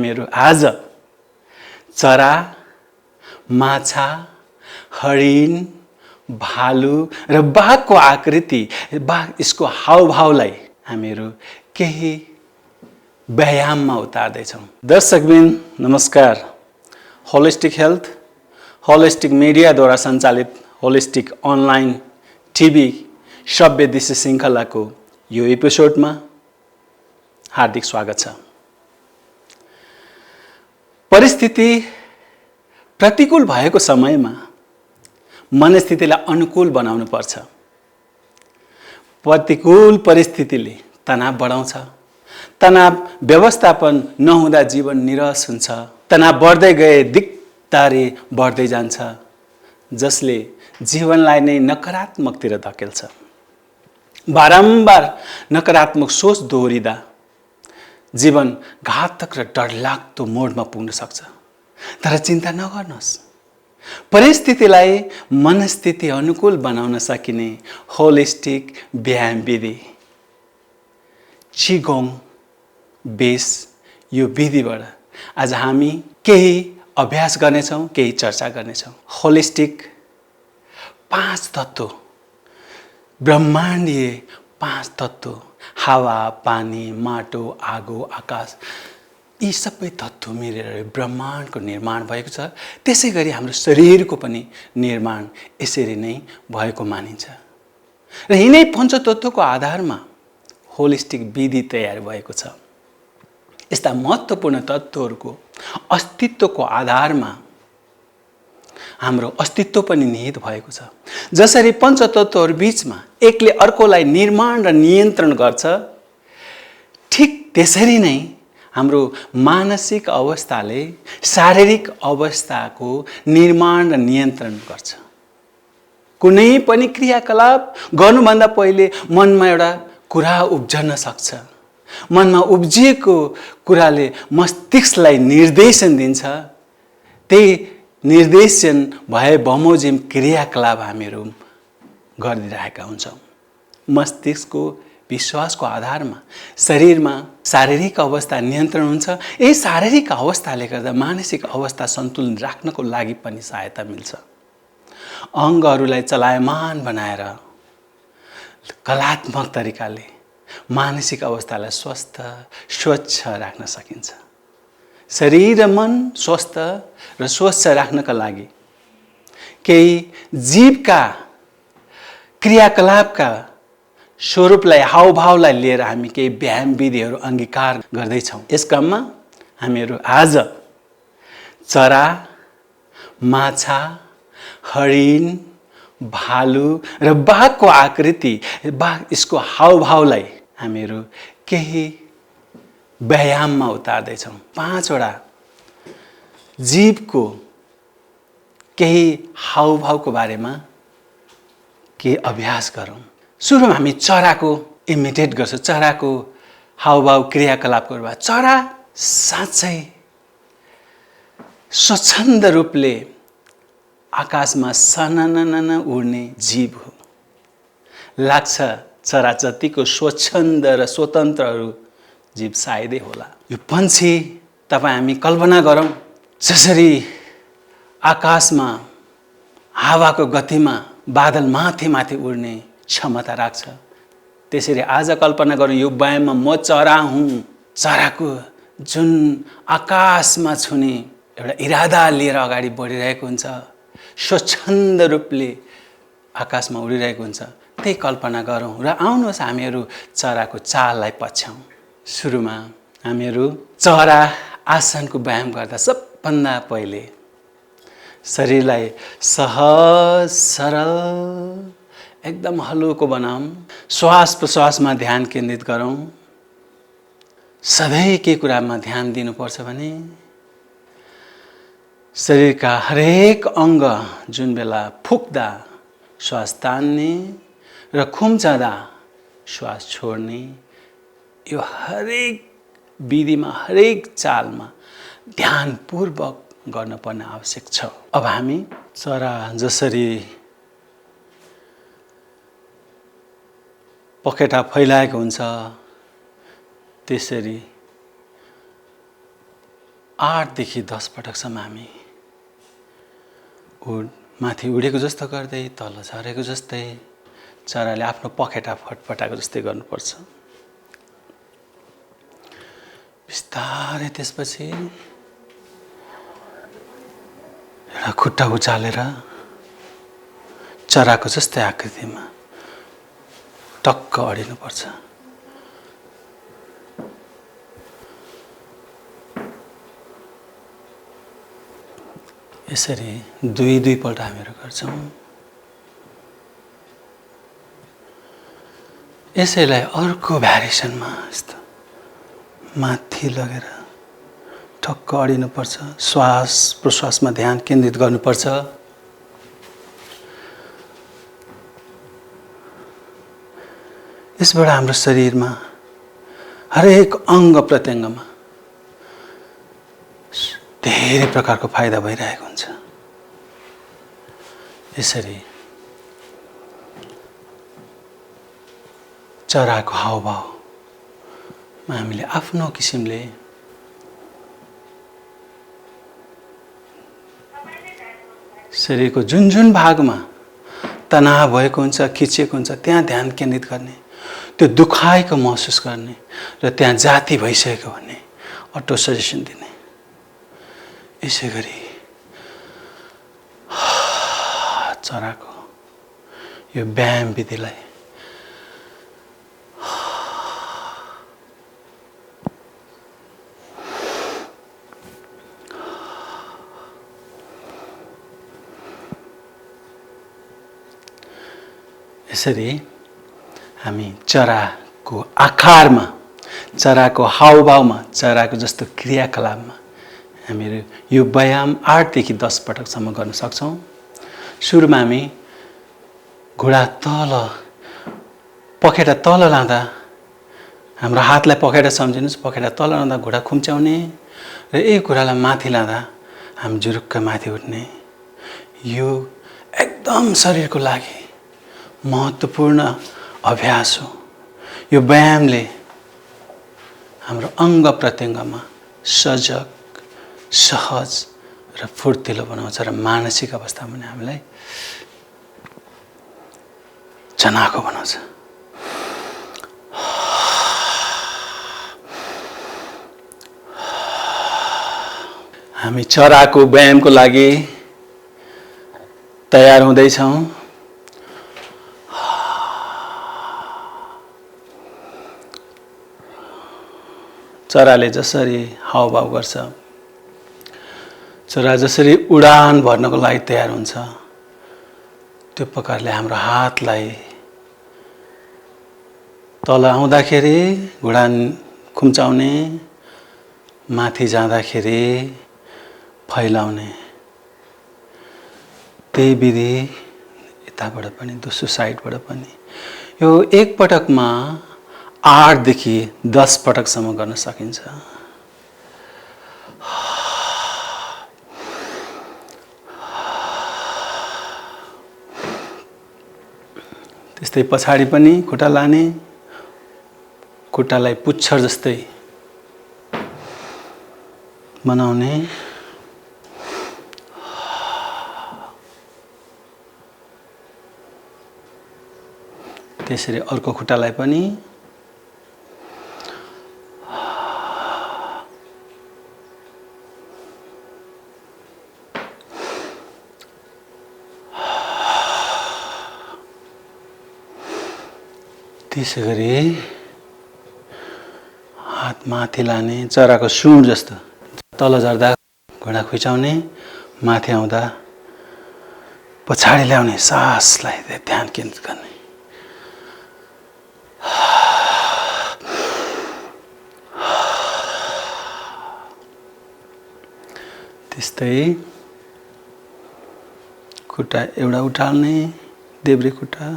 हामीहरू आज चरा, माछा, हरिण, भालु र बाघको आकृति, बाघ यसको हावभावलाई हामीहरू केही व्यायाममा उतार्दैछौँ। दर्शकबिन नमस्कार। होलिस्टिक हेल्थ, होलिस्टिक मिडियाद्वारा सञ्चालित होलिस्टिक अनलाइन टिभी श्रव्य दृश्य श्रृङ्खलाको यो एपिसोडमा हार्दिक स्वागत छ। परिस्थिति प्रतिकूल भएको समयमा मनस्थितिलाई अनुकूल बनाउनु पर्छ। प्रतिकूल परिस्थितिले तनाव बढाउँछ। तनाव व्यवस्थापन नहुँदा जीवन निरस हुन्छ। तनाव बढ्दै गए दिक्दारी बढ्दै जान्छ, जसले जीवनलाई नै नकारात्मकतिर धकेल्छ। बारम्बार नकारात्मक सोच दोहोरिँदा जीवन घातक र डरलाग्दो मोडमा पुग्न सक्छ। तर चिन्ता नगर्नुहोस्, परिस्थितिलाई मनस्थिति अनुकूल बनाउन सकिने होलिस्टिक व्यायाम विधि चिगोङ बेस, यो विधिबाट आज हामी केही अभ्यास गर्नेछौँ, केही चर्चा गर्नेछौँ। होलिस्टिक 5 तत्त्व, ब्रह्माण्डीय 5 तत्त्व, हावा, पानी, माटो, आगो, आकाश, यी सबै तत्त्व मिलेर ब्रह्माण्डको निर्माण भएको छ। त्यसै गरी हाम्रो शरीरको पनि निर्माण यसरी नै भएको मानिन्छ र यिनै पञ्चतत्त्वको आधारमा होलिस्टिक विधि तयार भएको छ। यस्ता महत्त्वपूर्ण तत्त्वहरूको अस्तित्वको आधारमा हाम्रो अस्तित्व पनि निहित भएको छ। जसरी पञ्चतत्त्वहरू बीचमा एकले अर्कोलाई निर्माण र नियन्त्रण गर्छ, ठिक त्यसरी नै हाम्रो मानसिक अवस्थाले शारीरिक अवस्थाको निर्माण र नियन्त्रण गर्छ। कुनै पनि क्रियाकलाप गर्नुभन्दा पहिले मनमा एउटा कुरा उब्जन सक्छ। मनमा उब्जिएको कुराले मस्तिष्कलाई निर्देशन दिन्छ। त्यही निर्देशन भए बमोजिम क्रियाकलाप हामीहरू गरिरहेका हुन्छौँ। मस्तिष्कको विश्वासको आधारमा शरीरमा शारीरिक अवस्था नियन्त्रण हुन्छ। यही शारीरिक अवस्थाले गर्दा मानसिक अवस्था सन्तुलन राख्नको लागि पनि सहायता मिल्छ। अङ्गहरूलाई चलायमान बनाएर कलात्मक तरिकाले मानसिक अवस्थालाई स्वस्थ स्वच्छ राख्न सकिन्छ। शरीर र मन स्वस्थ र स्वच्छ राख्नका लागि केही जीवका क्रियाकलापका स्वरूपलाई, हावभावलाई लिएर हामी केही व्यायाम विधिहरू अङ्गीकार गर्दैछौँ। यस क्रममा हामीहरू आज चरा, माछा, हरिण, भालु र बाघको आकृति, बाघ यसको हावभावलाई हामीहरू केही व्यायाममा उतार्दैछौँ। 5 वटा जीवको केही हावभावको बारेमा केही अभ्यास गरौँ। सुरुमा हामी चराको इमिटेट गर्छौँ। चराको हावभाव क्रियाकलापको बाद चरा साँच्चै स्वच्छन्द रूपले आकाशमा सनननन उड्ने जीव हो। लाग्छ चरा जतिको स्वच्छन्द र स्वतन्त्रहरू जीव सायदै होला। यो पन्छी तपाईँ हामी कल्पना गरौँ, जसरी आकाशमा हावाको गतिमा बादल माथि माथि उड्ने क्षमता राख्छ, त्यसरी आज कल्पना गरौँ यो व्यायाममा म चरा हुँ। चराको जुन आकाशमा छुने एउटा इरादा लिएर अगाडि बढिरहेको हुन्छ, स्वच्छन्द रूपले आकाशमा उडिरहेको हुन्छ, त्यही कल्पना गरौँ र आउनुहोस् हामीहरू चराको चाललाई पछ्याउँ। सुरुमा हामीहरू चरा आसनको व्यायाम गर्दा सबभन्दा पहिले शरीरलाई सहज सरल एकदम हलुको बनाऊँ। श्वास प्रश्वासमा ध्यान केन्द्रित गरौँ। सधैँ के कुरामा ध्यान दिनुपर्छ भने शरीरका हरेक अङ्ग जुन बेला फुक्दा श्वास तान्ने र खुम्चाँदा श्वास छोड्ने, यो हरेक विधिमा हरेक चालमा ध्यानपूर्वक गर्नुपर्ने आवश्यक छ। अब हामी चरा जसरी पखेटा फैलाएको हुन्छ त्यसरी 8 देखि 10 पटकसम्म हामी माथि उडेको जस्तो गर्दै तल झरेको जस्तै चराले आफ्नो पखेटा फटफटाएको जस्तै गर्नुपर्छ। बिस्तारै त्यसपछि एउटा खुट्टा उचालेर चराको जस्तै आकृतिमा टक्क अडिनुपर्छ। यसरी दुई पल्ट हामीहरू गर्छौँ। यसैलाई अर्को भ्यारिएसनमा यस्तो माथि लगेर ठक्क अडिनुपर्छ। श्वास प्रश्वासमा ध्यान केन्द्रित गर्नुपर्छ। यसबाट हाम्रो शरीरमा हरेक अङ्ग प्रत्यङ्गमा धेरै प्रकारको फाइदा भइरहेको हुन्छ। यसरी चराको हावभावमा हामीले आफ्नो किसिमले शरीरको जुन भागमा तनाव भएको हुन्छ, खिचिएको हुन्छ, त्यहाँ ध्यान केन्द्रित गर्ने, त्यो दुखाइको महसुस गर्ने र त्यहाँ जाति भइसकेको भन्ने अटो सजेसन दिने। यसै गरी चराको यो व्यायाम विधिलाई यसरी हामी चराको आकारमा, चराको हावभावमा, चराको जस्तो क्रियाकलापमा हामीहरू यो व्यायाम 8 देखि 10 पटकसम्म गर्न सक्छौँ। सुरुमा हामी घुँडा तल, पखेटा तल लाँदा, हाम्रो हातलाई पखेटा सम्झिनुहोस्, पखेटा तल लाँदा घुँडा खुम्च्याउने र यही घुँडालाई माथि लाँदा हामी जुरुक्क माथि उठ्ने। यो एकदम शरीरको लागि महत्त्वपूर्ण अभ्यास हो। यो व्यायामले हाम्रो अङ्ग प्रत्यङ्गमा सजग, सहज र फुर्तिलो बनाउँछ र मानसिक अवस्थामा पनि हामीलाई चनाखो बनाउँछ। हामी चराको व्यायामको लागि तयार हुँदैछौँ। चराले जसरी हावभाव गर्छ, चरा जसरी उडान भर्नको लागि तयार हुन्छ, त्यो प्रकारले हाम्रो हातलाई तल आउँदाखेरि घुँडा खुम्चाउने, माथि जाँदाखेरि फैलाउने। त्यही विधि यताबाट पनि, दोस्रो साइडबाट पनि। यो एक पटकमा 8 देखि 10 पटकसम्म गर्न सकिन्छ। त्यस्तै पछाडि पनि खुट्टा लाने, खुट्टालाई पुच्छर जस्तै बनाउने। त्यसरी अर्को खुट्टालाई पनि त्यसै गरी हात माथि लाने, चराको सुँड जस्तो तल झर्दा घुँडा खुइचाउने, माथि आउँदा पछाडि ल्याउने, सासलाई ध्यान केन्द्रित गर्ने। त्यस्तै खुट्टा एउटा उठाल्ने, देब्रे खुट्टा,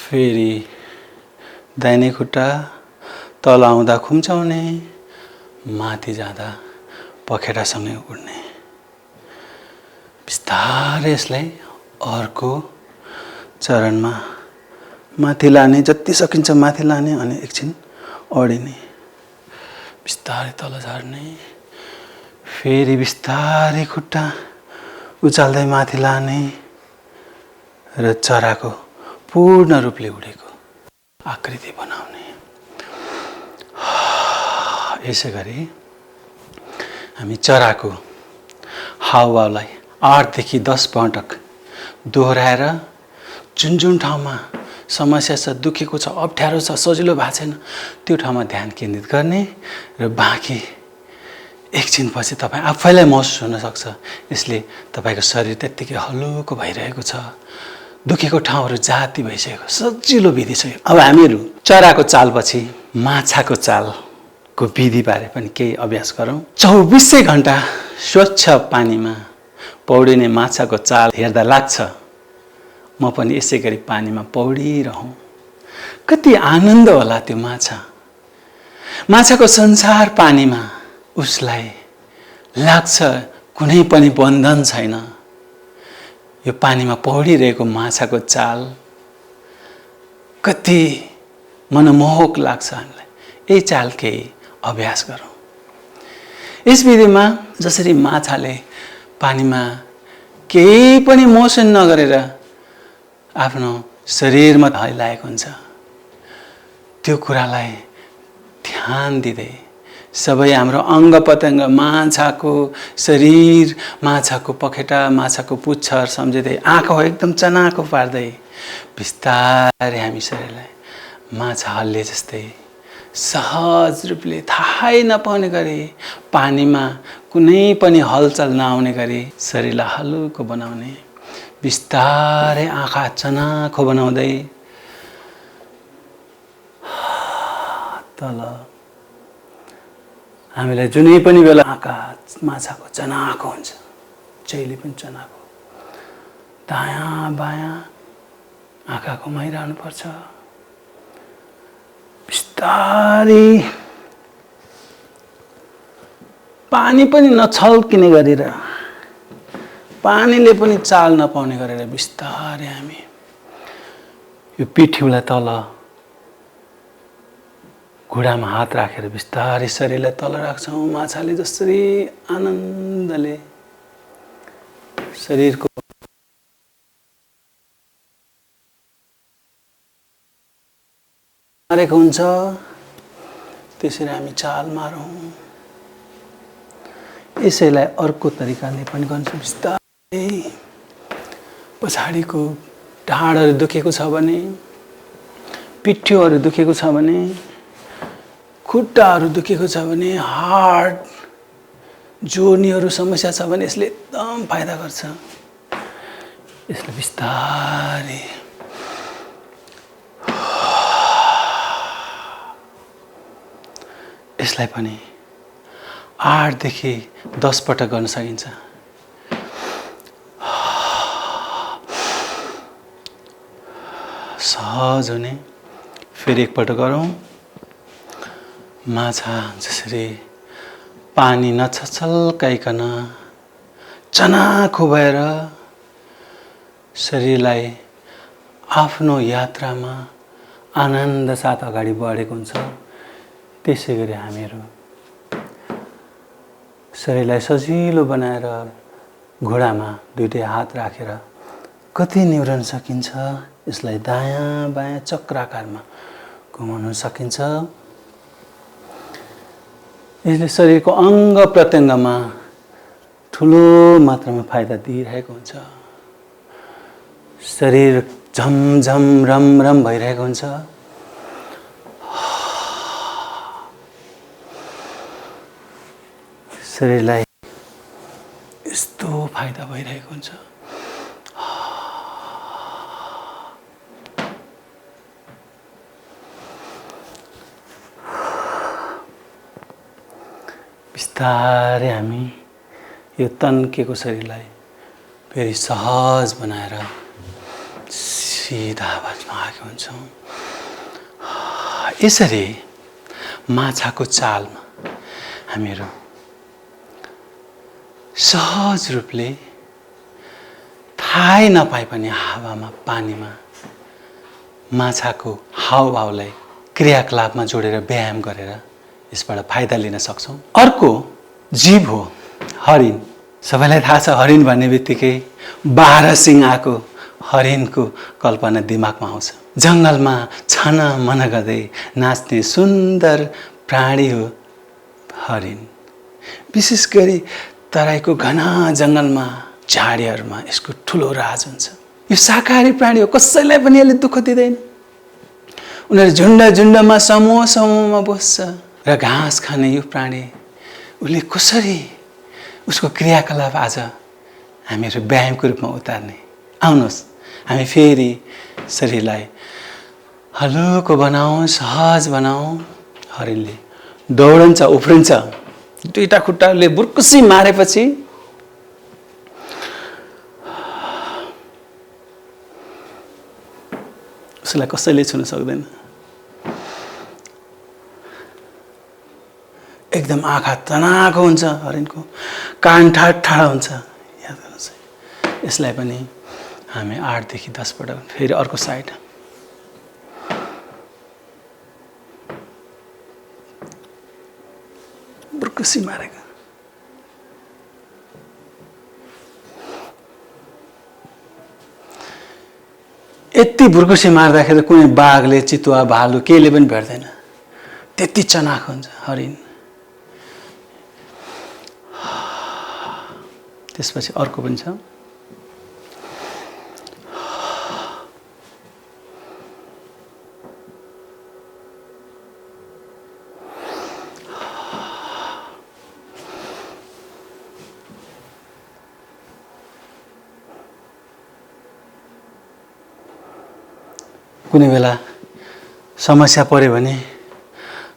फेरि दाहिने खुट्टा तल आउँदा खुम्चाउने, माथि जाँदा पखेटासँगै उड्ने। बिस्तारै यसलाई अर्को चरणमा माथि लाने, जति सकिन्छ माथि लाने, अनि एकछिन अडिने। बिस्तारै तल झर्ने, फेरि बिस्तारै खुट्टा उचाल्दै माथि लाने र चराको पूर्ण रूपले उडेको आकृति बनाउने। यसै गरी हामी चराको हावभावलाई 8 देखि 10 पटक दोहोऱ्याएर जुन जुन ठाउँमा समस्या छ, दुखेको छ, अप्ठ्यारो छ, सजिलो भएको छैन, त्यो ठाउँमा ध्यान केन्द्रित गर्ने र बाँकी एकछिनपछि तपाईँ आफैलाई महसुस हुनसक्छ यसले तपाईँको शरीर त्यत्तिकै हलुको भइरहेको छ, दुखेको ठाउँहरू जाती भइसकेको, सजिलो विधि छ। अब हामीहरू चराको चालपछि माछाको चालको विधिबारे पनि केही अभ्यास गरौँ। 24 घण्टा स्वच्छ पानीमा पौडिने माछाको चाल हेर्दा लाग्छ म पनि यसै गरी पानीमा पौडिरहँ। कति आनन्द होला त्यो माछा। माछाको संसार पानीमा उसलाई लाग्छ कुनै पनि बन्धन छैन। यो पानीमा पौडिरहेको माछाको चाल कति मनमोहक लाग्छ हामीलाई। यही चाल केही अभ्यास गरौँ। यस विधिमा जसरी माछाले पानीमा केही पनि मोसन नगरेर आफ्नो शरीरमा हल्लाएको हुन्छ, त्यो कुरालाई ध्यान दिँदै सबै हाम्रो अङ्ग प्रत्यङ्ग, माछाको शरीर, माछाको पखेटा, माछाको पुच्छर सम्झिँदै आँखा एकदम चनाखो पार्दै बिस्तारै हामी शरीरलाई माछा हल्ले जस्तै सहज रूपले थाहै नपाउने गरी पानीमा कुनै पनि हलचल नआउने गरी शरीरलाई हलुको बनाउने, बिस्तारै आँखा चनाखो बनाउँदै तल हामीलाई जुनै पनि बेला आँखा माछाको चनाखो हुन्छ, चैली पनि चनाखो, दायाँ बायाँ आँखा घुमाइरहनु पर्छ। बिस्तारै पानी पनि नछल्किने गरेर, पानीले पनि चाल नपाउने गरेर बिस्तारै हामी यो पिठ्युलाई तल घुँडामा हात राखेर बिस्तारै शरीरलाई तल राख्छौँ। माछाले जसरी आनन्दले शरीरको मारेको हुन्छ त्यसरी हामी चाल मारौँ। यसैलाई अर्को तरिकाले पनि गर्छ। बिस्तारै पछाडिको ढाडहरू दुखेको छ भने, पिठ्युहरू दुखेको छ भने, खुट्टाहरू दुखेको छ भने, हार्ट जोर्नीहरू समस्या छ भने यसले एकदम फाइदा गर्छ। यसले बिस्तारै यसलाई पनि 8 देखि 10 पटक गर्न सकिन्छ। सहज हुने। फेरि एकपल्ट गरौँ। माछा जसरी पानी नछल्काइकन चनाखो भएर शरीरलाई आफ्नो यात्रामा आनन्द साथ अगाडि बढेको हुन्छ, त्यसै गरी हामीहरू शरीरलाई सजिलो बनाएर घुँडामा दुईटै हात राखेर कति निहुरन सकिन्छ। यसलाई दायाँ बायाँ चक्राकारमा घुमाउन सकिन्छ। यसले शरीरको अङ्ग प्रत्यङ्गमा ठुलो मात्रामा फाइदा दिइरहेको हुन्छ। शरीर झमझम रमरम भइरहेको हुन्छ। शरीरलाई यस्तो फाइदा भइरहेको हुन्छ। बिस्तारै हामी यो तन्केको शरीरलाई फेरि सहज बनाएर सिधा आवाजमा आएको हुन्छौँ। यसरी माछाको चालमा हामीहरू सहज रूपले थाहै नपाए पनि हावामा, पानीमा माछाको हावभावलाई क्रियाकलापमा जोडेर व्यायाम गरेर यसबाट फाइदा लिन सक्छौँ। अर्को जीव हो हरिण। सबैलाई थाहा छ हरिण भन्ने बित्तिकै 12 सिङ आएको हरिणको कल्पना दिमागमा आउँछ। जङ्गलमा छन मन गर्दै नाच्ने सुन्दर प्राणी हो हरिण। विशेष गरी तराईको घना जङ्गलमा झाडीहरूमा यसको ठुलो राज हुन्छ। यो शाकाहारी प्राणी हो, कसैलाई पनि यसले दुःख दिँदैन। उनीहरू झुन्ड झुन्डमा समूह समूहमा बस्छ र घाँस खाने यो प्राणी उसले कसरी उसको क्रियाकलाप आज हामीहरू व्यायामको रूपमा उतार्ने। आउनुहोस् हामी फेरि शरीरलाई हलुको बनाऊ, सहज बनाऊ। हरिणले दौडन्छ, उफ्रिन्छ, दुईटा खुट्टाले बुर्कुसी मारेपछि उसलाई कसैले छुन सक्दैन। एकदम आँखा तनाएको हुन्छ हरिणको, कान ठाडा हुन्छ। याद गर्नुहोस् यसलाई पनि हामी 8 देखि 10 पटक। फेरि अर्को साइड बुर्कुसी मारेको। यति बुर्कुसी मार्दाखेरि कुनै बाघले, चितुवा, भालु केले पनि भेट्दैन, त्यति चनाखो हुन्छ हरिण। त्यसपछि अर्को पनि छ। कुनै बेला समस्या पर्यो भने,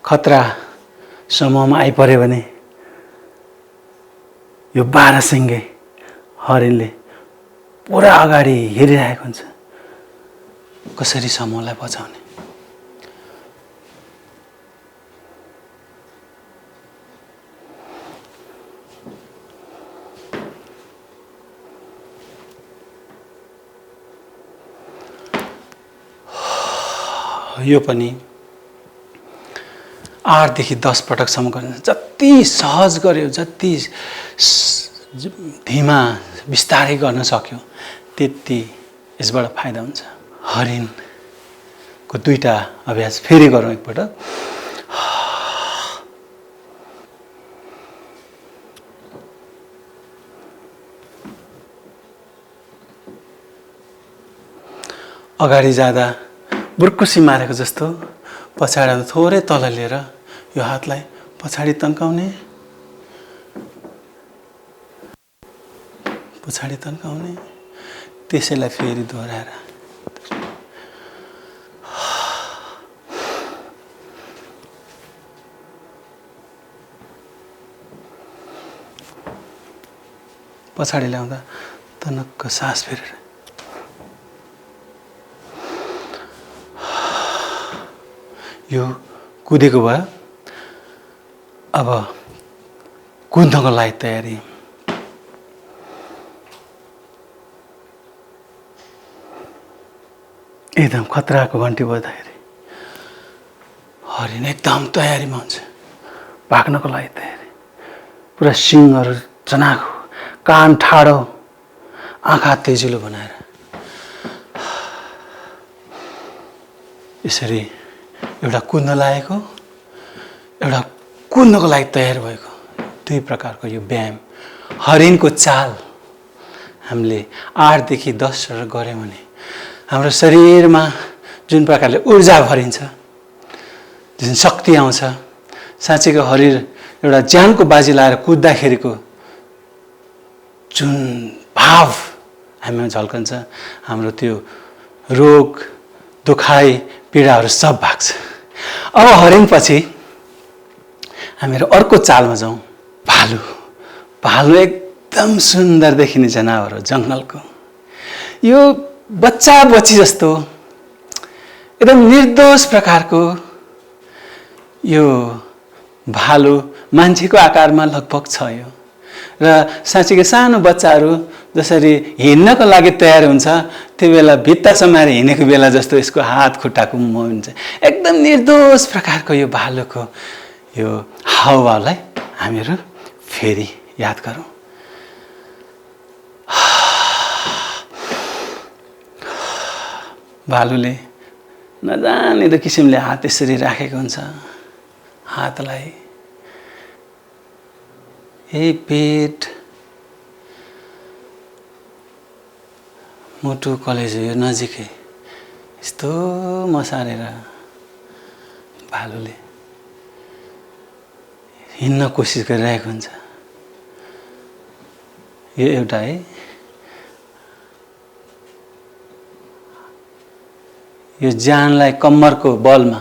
खतरा समूहमा आइपर्यो भने यो 12 सिङ्गे हरिणले पुरा अगाडि हेरिरहेको हुन्छ कसरी समूहलाई बचाउने। यो पनि 8 देखि 10 पटकसम्म गर्नु। जति सहज गर्यो, जति धीमा बिस्तारै गर्न सक्यो त्यति यसबाट फाइदा हुन्छ। हरिणको 2टा अभ्यास फेरि गरौँ एकपटक। अगाडि जाँदा बुर्कुसी मारेको जस्तो, पछाडि थोरै तल लिएर यो हातलाई पछाडि तन्काउने, पछाडि तन्काउने, त्यसैलाई फेरि दोहोऱ्याएर पछाडि ल्याउँदा तनक्क सास फेरेर यो कुदेको भयो। अब कुद्नको लागि तयारी। एकदम खतराको घन्टी बज्दाखेरि हरिण एकदम तयारीमा हुन्छ, भाग्नको लागि तयारी। पुरा सिङहरू चनाखो, कान ठाडो, आँखा तेजिलो बनाएर यसरी एउटा कुद्न लागेको, एउटा कुद्नको लागि तयार भएको, 2 प्रकारको यो व्यायाम हरिणको चाल हामीले 8 देखि 10 गऱ्यौँ भने हाम्रो शरीरमा जुन प्रकारले ऊर्जा भरिन्छ, जुन शक्ति आउँछ, साँच्चैको हरिण एउटा ज्यानको बाजी लाएर कुद्दाखेरिको जुन भाव हामीमा झल्कन्छ, हाम्रो त्यो रोग दुखाइ पीडाहरू सब भाग्छ। अब हरिणपछि हामीहरू अर्को चालमा जाउँ। भालु। भालु एकदम सुन्दर देखिने जनावर हो जङ्गलको। यो बच्चा बच्ची जस्तो एकदम निर्दोष प्रकारको यो भालु मान्छेको आकारमा लगभग छ यो। र साँच्चीकै सानो बच्चाहरू जसरी हिँड्नको लागि तयार हुन्छ त्यो बेला भित्ता समाएर हिँडेको बेला जस्तो यसको हात खुट्टाको मुभ हुन्छ। एकदम निर्दोष प्रकारको यो भालुको यो हावालाई हामीहरू फेरि याद गरौँ। भालुले नजानिदो किसिमले हात यसरी राखेको हुन्छ, हातलाई पेट, मुटु, कलेजो यो नजिकै यस्तो मसारेर भालुले हिँड्न कोसिस गरिरहेको हुन्छ। यो एउटा है यो ज्यानलाई कम्मरको बलमा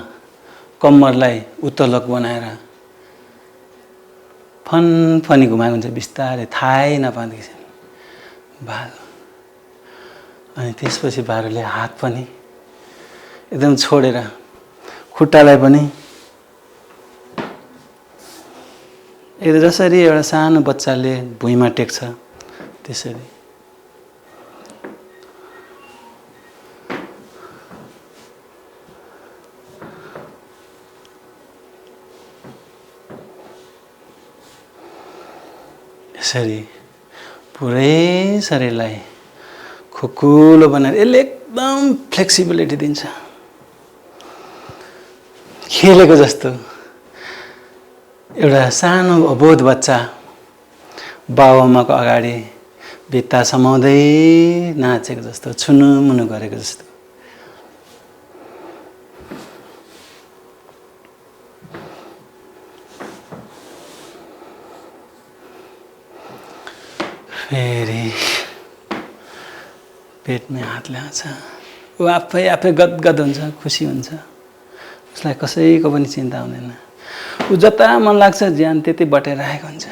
कम्मरलाई उत्तोलक बनाएर फनफनी घुमाएको हुन्छ बिस्तारै, थाहै नपाउँदैछ भालु। अनि त्यसपछि भालुले हात पनि एकदम छोडेर खुट्टालाई पनि एकदम जसरी एउटा सानो बच्चाले भुइँमा टेक्छ त्यसरी यसरी पुरै शरीरलाई खुकुलो बनाएर यसले एकदम फ्लेक्सिबिलिटी दिन्छ, खेलेको जस्तो। एउटा सानो अबोध बच्चा बाबुआमाको अगाडि भित्ता समाउँदै नाचेको जस्तो, छुनुमुनु गरेको जस्तो। फेरि पेटमै हात ल्याउँछ, ऊ आफै गदगद हुन्छ, खुसी हुन्छ, उसलाई कसैको पनि चिन्ता हुँदैन। ऊ जता मन लाग्छ ज्यान त्यति बटाइरहेको हुन्छ।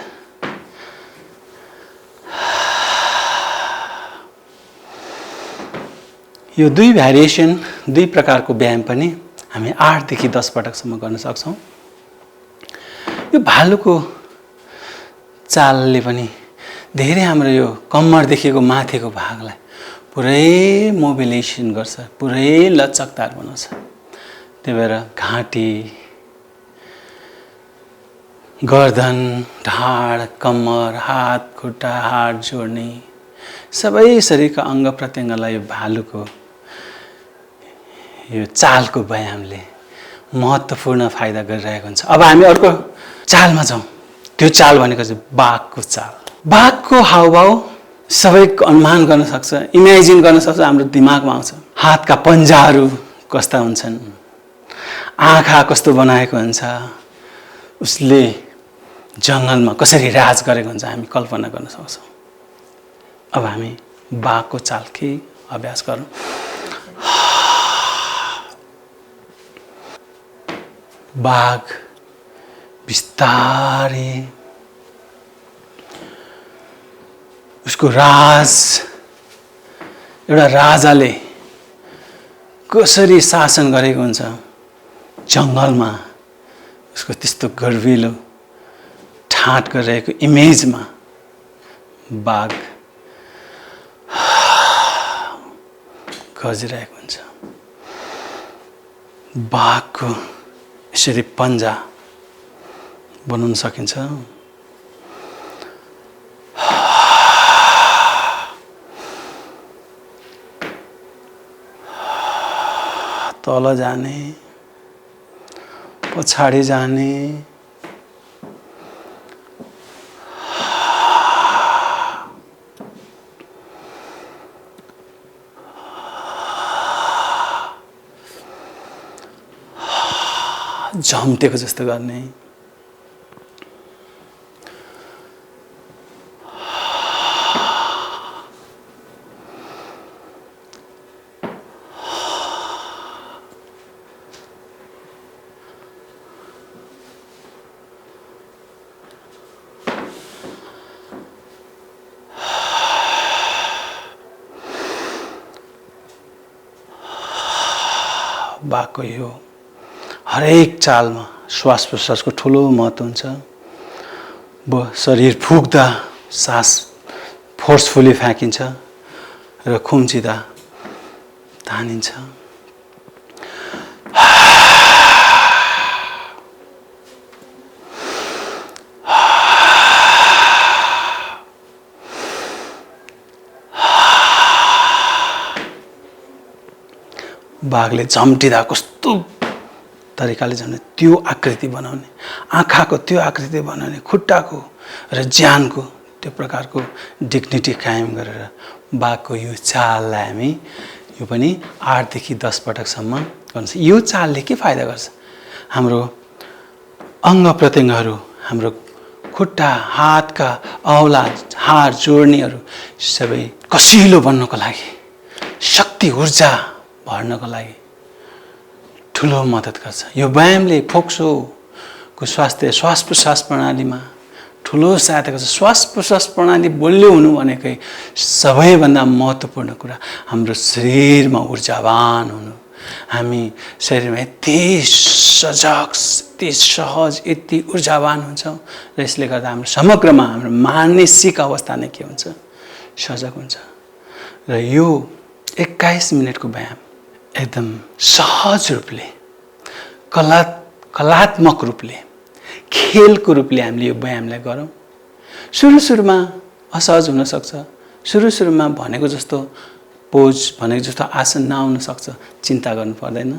यो 2 भ्यारिएसन, 2 प्रकारको व्यायाम पनि हामी 8 देखि 10 पटकसम्म गर्न सक्छौँ। यो भालुको चालले पनि धेरै हाम्रो यो कम्मरदेखिको माथिको भागलाई पुरै मोबिलाइजेसन गर्छ, पुरै लचकदार बनाउँछ। त्यही भएर घाँटी, गर्दन, ढाड, कम्मर, हात, खुट्टा, हात जोड्ने सबै शरीरका अङ्ग प्रत्यङ्गलाई यो भालुको यो चालको व्यायामले महत्त्वपूर्ण फाइदा गरिरहेको हुन्छ। अब हामी अर्को चालमा जाउँ। त्यो चाल भनेको चाहिँ बाघको चाल। बाघको हावभाव सबैको अनुमान गर्न सक्छ, इमेजिन गर्न सक्छ, हाम्रो दिमागमा आउँछ। हातका पन्जाहरू कस्ता हुन्छन्, आँखा कस्तो बनाएको हुन्छ, उसले जङ्गलमा कसरी राज गरेको हुन्छ हामी कल्पना गर्न सक्छौँ। अब हामी बाघको चाल के अभ्यास गरौँ। बाघ बिस्तारै उसको एउटा राजाले कसरी शासन गरेको हुन्छ जङ्गलमा, उसको त्यस्तो गर्विलो ठाट गरिरहेको इमेजमा बाघ गर्जिरहेको हुन्छ। बाघको यसरी पन्जा बनाउन सकिन्छ। तल जाने, पछाडि जाने, झम्टेको जस्तो गर्ने, बाघको यो हरेक चालमा श्वास प्रश्वासको ठुलो महत्त्व हुन्छ। शरीर फुक्दा सास फोर्सफुली फ्याँकिन्छ र खुम्चिँदा तानिन्छ। बाघले झम्टिँदा कस्तो तरिकाले झम्ने त्यो आकृति बनाउने, आँखाको त्यो आकृति बनाउने, खुट्टाको र ज्यानको त्यो प्रकारको डिग्निटी कायम गरेर बाघको यो चाललाई हामी यो पनि 8 देखि 10 पटकसम्म गर्नु छ। यो चालले के फाइदा गर्छ? हाम्रो अङ्ग प्रत्यङ्गहरू, हाम्रो खुट्टा, हातका औला, हाड जोड्नेहरू सबै कसिलो बन्नको लागि, शक्ति ऊर्जा भर्नको लागि ठुलो मद्दत गर्छ। यो व्यायामले फोक्सोको स्वास्थ्य, श्वास प्रश्वास प्रणालीमा ठुलो सहायता गर्छ। श्वास प्रश्वास प्रणाली बलियो हुनु भनेकै सबैभन्दा महत्त्वपूर्ण कुरा हाम्रो शरीरमा ऊर्जावान हुनु। हामी शरीरमा यति सजग, यति सहज, यति ऊर्जावान हुन्छौँ र यसले गर्दा हाम्रो समग्रमा हाम्रो मानसिक अवस्था नै के हुन्छ? सजग हुन्छ। र यो 21 मिनटको व्यायाम एकदम सहज रूपले, कलात्मक रूपले, खेलको रूपले हामीले यो व्यायामलाई गरौँ। सुरुमा असहज हुनसक्छ, सुरुमा भनेको जस्तो पोज, भनेको जस्तो आसन नआउन सक्छ, चिन्ता गर्नु पर्दैन।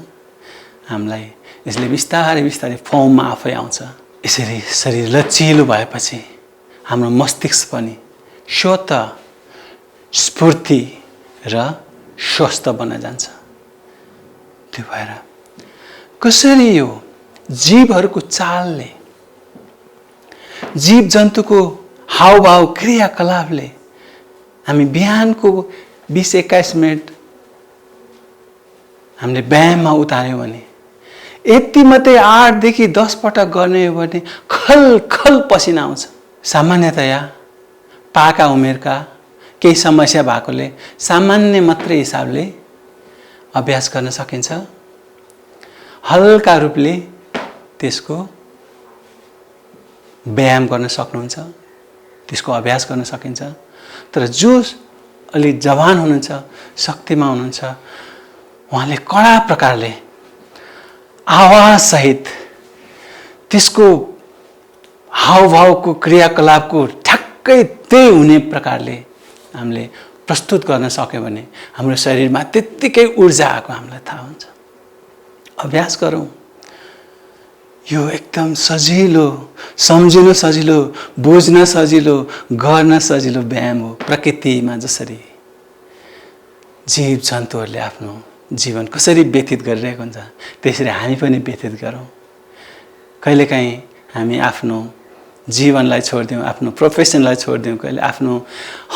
हामीलाई यसले बिस्तारै बिस्तारै फर्ममा आफै आउँछ। यसरी शरीर लचिलो भएपछि हाम्रो मस्तिष्क पनि स्वतः स्फूर्ति र स्वस्थ बन्न जान्छ। त्यो भएर कसरी यो जीवहरूको चालले, जीव जन्तुको हावभाव क्रियाकलापले हामी बिहानको 20-21 मिनट हामीले व्यायाममा उतार्यौँ भने, यति मात्रै 8 देखि 10 पटक गर्ने हो भने खल पसिना आउँछ। सामान्यतया पाका उमेरका केही समस्या भएकोले सामान्य मात्रै हिसाबले अभ्यास गर्न सकिन्छ। हल्का रूपले त्यसको व्यायाम गर्न सक्नुहुन्छ, त्यसको अभ्यास गर्न सकिन्छ। तर जो अलि जवान हुनुहुन्छ, शक्तिमा हुनुहुन्छ, उहाँले कडा प्रकारले आवाजसहित त्यसको हावभावको क्रियाकलापको ठ्याक्कै त्यही हुने प्रकारले हामीले प्रस्तुत गर्न सक्यौँ भने हाम्रो शरीरमा त्यत्तिकै ऊर्जा आएको हामीलाई थाहा हुन्छ। अभ्यास गरौँ। यो एकदम सजिलो, सम्झिन सजिलो, बुझ्न सजिलो, गर्न सजिलो व्यायाम हो। प्रकृतिमा जसरी जीव जन्तुहरूले आफ्नो जीवन कसरी व्यतीत गरिरहेको हुन्छ त्यसरी हामी पनि व्यतीत गरौँ। कहिलेकाहीँ हामी आफ्नो जीवनलाई छोडिदिउँ, आफ्नो प्रोफेसनलाई छोडिदिउँ, कहिले आफ्नो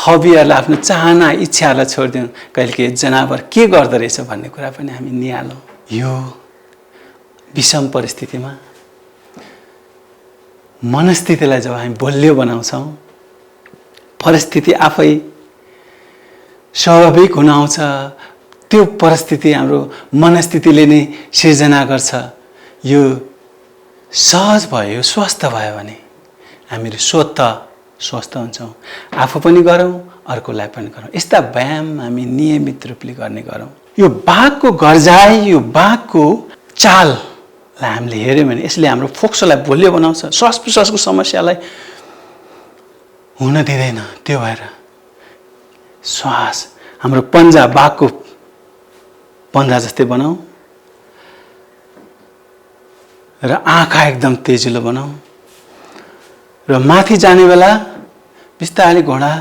हबीहरूलाई, आफ्नो चाहना इच्छाहरूलाई छोडिदिउँ, कहिले के जनावर के गर्दो रहेछ भन्ने कुरा पनि हामी निहालौँ। यो विषम परिस्थितिमा मनस्थितिलाई जब हामी बलियो बनाउँछौँ, परिस्थिति आफै स्वाभाविक हुन आउँछ। त्यो परिस्थिति हाम्रो मनस्थितिले नै सिर्जना गर्छ। यो सहज भयो, यो स्वस्थ भयो भने हामीहरू स्वतः स्वस्थ हुन्छौँ। आफू पनि गरौँ, अर्कोलाई पनि गरौँ। यस्ता व्यायाम हामी नियमित रूपले गर्ने गरौँ। यो बाघको गर्जाइ, यो बाघको चाललाई हामीले हेऱ्यौँ भने यसले हाम्रो फोक्सोलाई बलियो बनाउँछ, श्वास प्रश्वासको समस्यालाई हुन दिँदैन। त्यो भएर श्वास हाम्रो पन्जा बाघको पन्जा जस्तै बनाऊ र आँखा एकदम तेजिलो बनाऊ र माथि जाने बेला बिस्तारै घोडा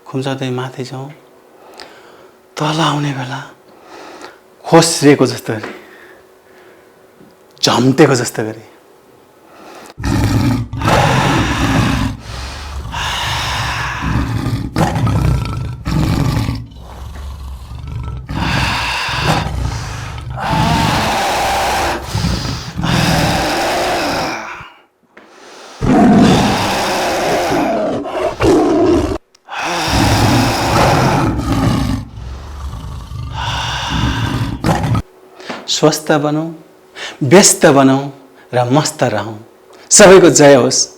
खुम्चाउँदै माथि जाउँ। तल आउने बेला खोस्रिएको जस्तो गरी, झम्टेको जस्तो गरी स्वस्थ बनौँ, व्यस्त बनौँ र मस्त रहौँ। सबैको जय होस्।